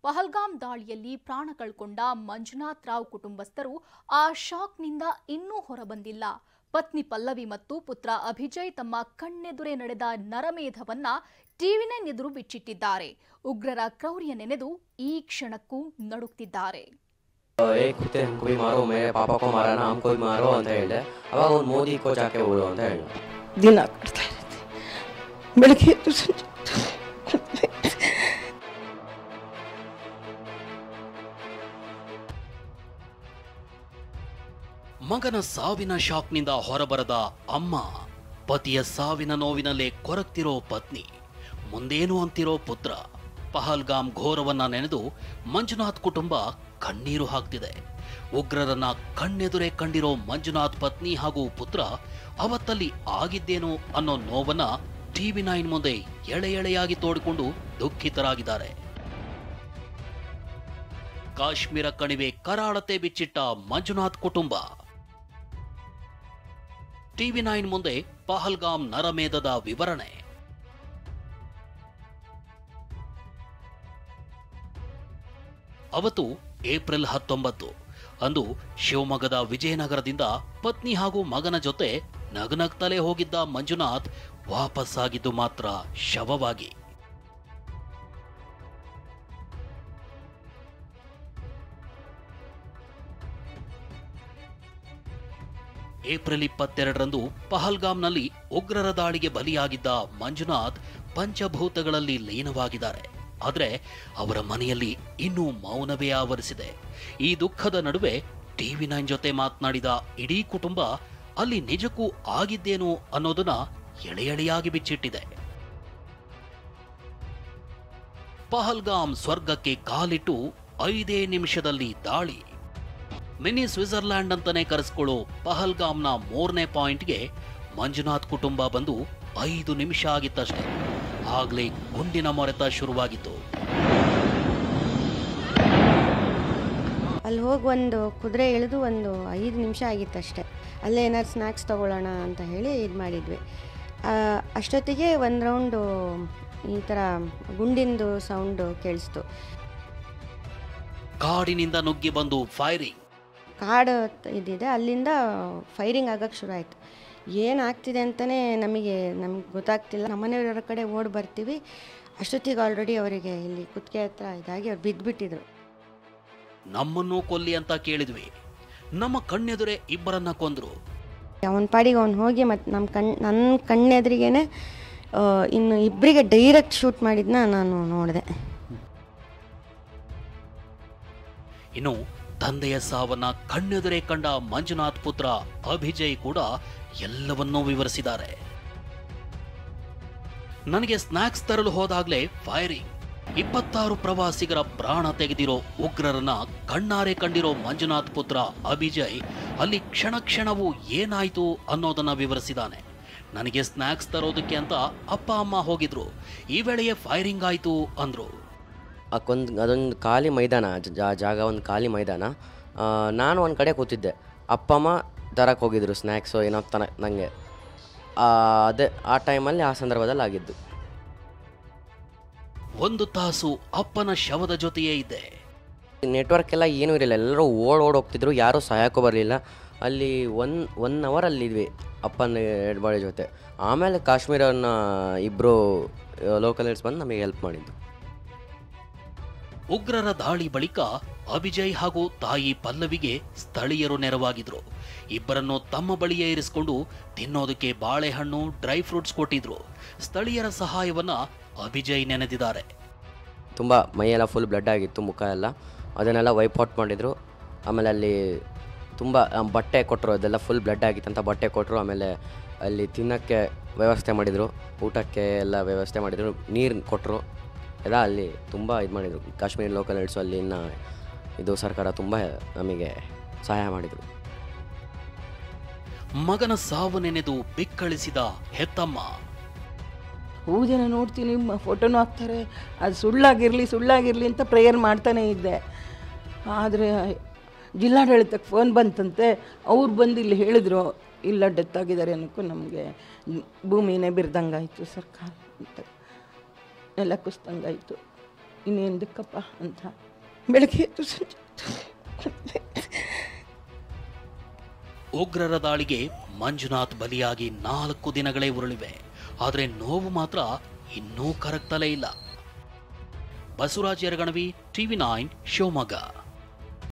ಪಹಲ್ಗಾಮ್ ದಾಳಿಯಲ್ಲಿ ಪ್ರಾಣ ಕಳ್ಕೊಂಡ ಮಂಜುನಾಥ್ ರಾವ್ ಕುಟುಂಬಸ್ಥರು ಆ ಶಾಕ್ನಿಂದ ಇನ್ನೂ ಹೊರಬಂದಿಲ್ಲ. ಪತ್ನಿ ಪಲ್ಲವಿ ಮತ್ತು ಪುತ್ರ ಅಭಿಜಯ್ ತಮ್ಮ ಕಣ್ಣೆದುರೇ ನಡೆದ ನರಮೇಧವನ್ನ ಟಿವಿ9 ಎದುರು ಬಿಚ್ಚಿಟ್ಟಿದ್ದಾರೆ. ಉಗ್ರರ ಕ್ರೌರ್ಯ ನೆನೆದು ಈ ಕ್ಷಣಕ್ಕೂ ನಡುಕ್ತಿದ್ದಾರೆ. ಮಗನ ಸಾವಿನ ಶಾಕ್ನಿಂದ ಹೊರಬರದ ಅಮ್ಮ, ಪತಿಯ ಸಾವಿನ ನೋವಿನಲ್ಲೇ ಕೊರಗ್ತಿರೋ ಪತ್ನಿ, ಮುಂದೇನು ಅಂತಿರೋ ಪುತ್ರ. ಪಹಲ್ಗಾಮ್ ಘೋರವನ್ನ ನೆನೆದು ಮಂಜುನಾಥ್ ಕುಟುಂಬ ಕಣ್ಣೀರು ಹಾಕ್ತಿದೆ. ಉಗ್ರರನ್ನ ಕಣ್ಣೆದುರೇ ಕಂಡಿರೋ ಮಂಜುನಾಥ್ ಪತ್ನಿ ಹಾಗೂ ಪುತ್ರ ಅವತ್ತಲ್ಲಿ ಆಗಿದ್ದೇನು ಅನ್ನೋ ನೋವನ್ನ ಟಿವಿ9 ಮುಂದೆ ಎಳೆ ಎಳೆಯಾಗಿ ತೋಡಿಕೊಂಡು ದುಃಖಿತರಾಗಿದ್ದಾರೆ. ಕಾಶ್ಮೀರ ಕಣಿವೆ ಕರಾಳತೆ ಬಿಚ್ಚಿಟ್ಟ ಮಂಜುನಾಥ್ ಕುಟುಂಬ ಟಿವಿ9 ಮುಂದೆ ಪಹಲ್ಗಾಮ್ ನರಮೇಧದ ವಿವರಣೆ. ಅವತ್ತು ಏಪ್ರಿಲ್ 19 ಅಂದು ಶಿವಮೊಗ್ಗದ ವಿಜಯನಗರದಿಂದ ಪತ್ನಿ ಹಾಗೂ ಮಗನ ಜೊತೆ ನಗನಗ್ತಲೇ ಹೋಗಿದ್ದ ಮಂಜುನಾಥ್ ವಾಪಸ್ಸಾಗಿದ್ದು ಮಾತ್ರ ಶವವಾಗಿ. ಏಪ್ರಿಲ್ 22ರಂದು ಪಹಲ್ಗಾಮ್ನಲ್ಲಿ ಉಗ್ರರ ದಾಳಿಗೆ ಬಲಿಯಾಗಿದ್ದ ಮಂಜುನಾಥ್ ಪಂಚಭೂತಗಳಲ್ಲಿ ಲೀನವಾಗಿದ್ದಾರೆ. ಆದರೆ ಅವರ ಮನೆಯಲ್ಲಿ ಇನ್ನೂ ಮೌನವೇ ಆವರಿಸಿದೆ. ಈ ದುಃಖದ ನಡುವೆ ಟಿವಿ9 ಜೊತೆ ಮಾತನಾಡಿದ ಇಡೀ ಕುಟುಂಬ ಅಲ್ಲಿ ನಿಜಕ್ಕೂ ಆಗಿದ್ದೇನು ಅನ್ನೋದನ್ನ ಎಳೆ ಎಳೆಯಾಗಿ ಬಿಚ್ಚಿಟ್ಟಿದೆ. ಪಹಲ್ಗಾಮ್ ಸ್ವರ್ಗಕ್ಕೆ ಕಾಲಿಟ್ಟು 5 ನಿಮಿಷದಲ್ಲಿ ದಾಳಿ. ಮಿನಿ ಸ್ವಿಟ್ಜರ್ಲ್ಯಾಂಡ್ ಅಂತಾನೆ ಕರೆಸಿಕೊಳ್ಳೋ ಪಹಲ್ಗಾಮ್ನ 3ನೇ ಪಾಯಿಂಟ್ಗೆ ಮಂಜುನಾಥ್ ಕುಟುಂಬ ಬಂದು 5 ನಿಮಿಷ ಆಗಿತ್ತಷ್ಟೇ. ಆಗ್ಲೇ ಗುಂಡಿನ ಮೊರೆತ ಶುರುವಾಗಿತ್ತು. ಅಲ್ಲಿ ಹೋಗಿ ಒಂದು ಕುದುರೆ ಇಳಿದು ಒಂದು 5 ನಿಮಿಷ ಆಗಿತ್ತಷ್ಟೆ. ಅಲ್ಲೇ ಏನಾದ್ರು ಸ್ನ್ಯಾಕ್ಸ್ ತೊಗೊಳ್ಳೋಣ ಅಂತ ಹೇಳಿ ಇದು ಮಾಡಿದ್ವಿ. ಅಷ್ಟೊತ್ತಿಗೆ ಒಂದು ರೌಂಡು ಈ ಥರ ಗುಂಡಿಂದು ಸೌಂಡು ಕೇಳಿಸ್ತು. ಕಾಡಿನಿಂದ ನುಗ್ಗಿ ಬಂದು ಫೈರಿಂಗ್. ಕಾಡು ಇದಿದೆ, ಅಲ್ಲಿಂದ ಫೈರಿಂಗ್ ಆಗೋಕ್ಕೆ ಶುರು ಆಯಿತು. ಏನಾಗ್ತಿದೆ ಅಂತಲೇ ನಮಗೆ ಗೊತ್ತಾಗ್ತಿಲ್ಲ. ನಮ್ಮನೆಯವರ ಕಡೆ ಓಡಿ ಬರ್ತೀವಿ. ಅಷ್ಟೊತ್ತಿಗೆ ಆಲ್ರೆಡಿ ಅವರಿಗೆ ಇಲ್ಲಿ ಕುತ್ತಿಗೆ ಹತ್ರ ಇದಾಗಿ ಅವ್ರು ಬಿದ್ದುಬಿಟ್ಟಿದ್ರು. ನಮ್ಮನ್ನು ಕೊಲ್ಲಿ ಅಂತ ಕೇಳಿದ್ವಿ, ನಮ್ಮ ಕಣ್ಣೆದುರೇ ಇಬ್ಬರನ್ನ ಕೊಂದ್ರು. ಅವನ ಪಾಡಿಗೆ ಅವನು ಹೋಗಿ ಮತ್ತು ನನ್ನ ಕಣ್ಣೆದುರಿಗೇನೆ ಇನ್ನು ಇಬ್ಬರಿಗೆ ಡೈರೆಕ್ಟ್ ಶೂಟ್ ಮಾಡಿದ್ನ ನಾನು ನೋಡಿದೆ. ಇನ್ನು ತಂದೆಯ ಸಾವನ್ನ ಕಣ್ಣೆದುರೇ ಕಂಡ ಮಂಜುನಾಥ್ ಪುತ್ರ ಅಭಿಜಯ್ ಕೂಡ ಎಲ್ಲವನ್ನೂ ವಿವರಿಸಿದ್ದಾರೆ. ನನಗೆ ಸ್ನ್ಯಾಕ್ಸ್ ತರಲು ಹೋದಾಗ್ಲೇ ಫೈರಿಂಗ್. 26 ಪ್ರವಾಸಿಗರ ಪ್ರಾಣ ತೆಗೆದಿರೋ ಉಗ್ರರನ್ನ ಕಣ್ಣಾರೆ ಕಂಡಿರೋ ಮಂಜುನಾಥ್ ಪುತ್ರ ಅಭಿಜಯ್ ಅಲ್ಲಿ ಕ್ಷಣ ಕ್ಷಣವೂ ಏನಾಯ್ತು ಅನ್ನೋದನ್ನ ವಿವರಿಸಿದ್ದಾನೆ. ನನಗೆ ಸ್ನ್ಯಾಕ್ಸ್ ತರೋದಕ್ಕೆ ಅಂತ ಅಪ್ಪ ಅಮ್ಮ ಹೋಗಿದ್ರು. ಈ ವೇಳೆಯೇ ಫೈರಿಂಗ್ ಆಯ್ತು ಅಂದ್ರು. ಅದೊಂದು ಖಾಲಿ ಮೈದಾನ, ಜಾಗ ಒಂದು ಖಾಲಿ ಮೈದಾನ. ನಾನು ಒಂದು ಕಡೆ ಕೂತಿದ್ದೆ. ಅಪ್ಪ ಅಮ್ಮ ತರಕ್ಕೆ ಹೋಗಿದ್ರು ಸ್ನ್ಯಾಕ್ಸು ಏನೋ ನನಗೆ. ಅದೇ ಆ ಟೈಮಲ್ಲಿ ಆ ಸಂದರ್ಭದಲ್ಲಿ ಆಗಿದ್ದು. 1 ತಾಸು ಅಪ್ಪನ ಶವದ ಜೊತೆಯೇ ಇದ್ದೆ. ನೆಟ್ವರ್ಕ್ ಎಲ್ಲ ಏನೂ ಇರಲಿಲ್ಲ. ಎಲ್ಲರೂ ಓಡ್ ಹೋಗ್ತಿದ್ರು, ಯಾರೂ ಸಹಾಯಕ್ಕೂ ಬರಲಿಲ್ಲ. ಅಲ್ಲಿ ಒನ್ ಅವರ್ ಅಲ್ಲಿದ್ವಿ ಅಪ್ಪನ ಡೆಡ್ ಬಾಡಿ ಜೊತೆ. ಆಮೇಲೆ ಕಾಶ್ಮೀರನ ಇಬ್ಬರು ಲೋಕಲ್ ಏಡ್ಸ್ ಬಂದು ನಮಗೆ ಹೆಲ್ಪ್ ಮಾಡಿದ್ದು. ಉಗ್ರರ ದಾಳಿ ಬಳಿಕ ಅಭಿಜಯ್ ಹಾಗೂ ತಾಯಿ ಪಲ್ಲವಿಗೆ ಸ್ಥಳೀಯರು ನೆರವಾಗಿದ್ರು. ಇಬ್ಬರನ್ನು ತಮ್ಮ ಬಳಿಯೇ ಇರಿಸಿಕೊಂಡು ತಿನ್ನೋದಕ್ಕೆ ಬಾಳೆಹಣ್ಣು, ಡ್ರೈ ಫ್ರೂಟ್ಸ್ ಕೊಟ್ಟಿದ್ರು. ಸ್ಥಳೀಯರ ಸಹಾಯವನ್ನ ಅಭಿಜಯ್ ನೆನೆದಿದ್ದಾರೆ. ತುಂಬ ಮೈಯೆಲ್ಲ ಫುಲ್ ಬ್ಲಡ್ ಆಗಿತ್ತು, ಮುಖ ಎಲ್ಲ. ಅದನ್ನೆಲ್ಲ ವೈಪ್ ಔಟ್ ಮಾಡಿದರು. ಆಮೇಲೆ ಅಲ್ಲಿ ತುಂಬ ಬಟ್ಟೆ ಕೊಟ್ಟರು, ಅದೆಲ್ಲ ಫುಲ್ ಬ್ಲಡ್ ಆಗಿತ್ತಂತ ಬಟ್ಟೆ ಕೊಟ್ಟರು. ಆಮೇಲೆ ಅಲ್ಲಿ ತಿನ್ನೋಕ್ಕೆ ವ್ಯವಸ್ಥೆ ಮಾಡಿದರು, ಊಟಕ್ಕೆ ಎಲ್ಲ ವ್ಯವಸ್ಥೆ ಮಾಡಿದರು, ನೀರು ಕೊಟ್ಟರು. ಎಲ್ಲ ಅಲ್ಲಿ ತುಂಬ ಇದು ಮಾಡಿದರು. ಕಾಶ್ಮೀರಿ ಲೋಕಲ್ ಏಡ್ಸು ಅಲ್ಲಿ ಇದು ಸರ್ಕಾರ ತುಂಬ ನಮಗೆ ಸಹಾಯ ಮಾಡಿದರು. ಮಗನ ಸಾವು ನೆನೆದು ಬಿಕ್ಕಳಿಸಿದ ಹೆತ್ತಮ್ಮ. ಹೂವು ಜನ ನೋಡ್ತೀನಿ, ಫೋಟೋನು ಹಾಕ್ತಾರೆ, ಅದು ಸುಳ್ಳಾಗಿರಲಿ ಅಂತ ಪ್ರೇಯರ್ ಮಾಡ್ತಾನೇ ಇದ್ದೆ. ಆದರೆ ಜಿಲ್ಲಾಡಳಿತಕ್ಕೆ ಫೋನ್ ಬಂತಂತೆ. ಅವ್ರು ಬಂದು ಇಲ್ಲಿ ಹೇಳಿದ್ರು, ಇಲ್ಲ ಡೆತ್ ಆಗಿದ್ದಾರೆ ಅನ್ನೋಕ್ಕೂ ನಮಗೆ ಭೂಮಿನೇ ಬಿರ್ದಂಗಾಯಿತು, ಸರ್ಕಾರ ಅಂತ ನೆಲ ಕುಸ್ದಂಗಾಯಿತು. ಇನ್ನೇಂದಕ್ಕಪ್ಪ ಅಂತ ಬೆಳಗ್ಗೆ ಎದ್ದು ಸಂಜೆ ಉಗ್ರರ ದಾಳಿಗೆ ಮಂಜುನಾಥ್ ಬಲಿಯಾಗಿ 4 ದಿನಗಳೇ ಉರುಳಿವೆ. ಆದರೆ ನೋವು ಮಾತ್ರ ಇನ್ನೂ ಕರಗ್ತಲೇ ಇಲ್ಲ. ಬಸವರಾಜ್ ಯರಗಣವಿ, TV9 ಶಿವಮೊಗ್ಗ.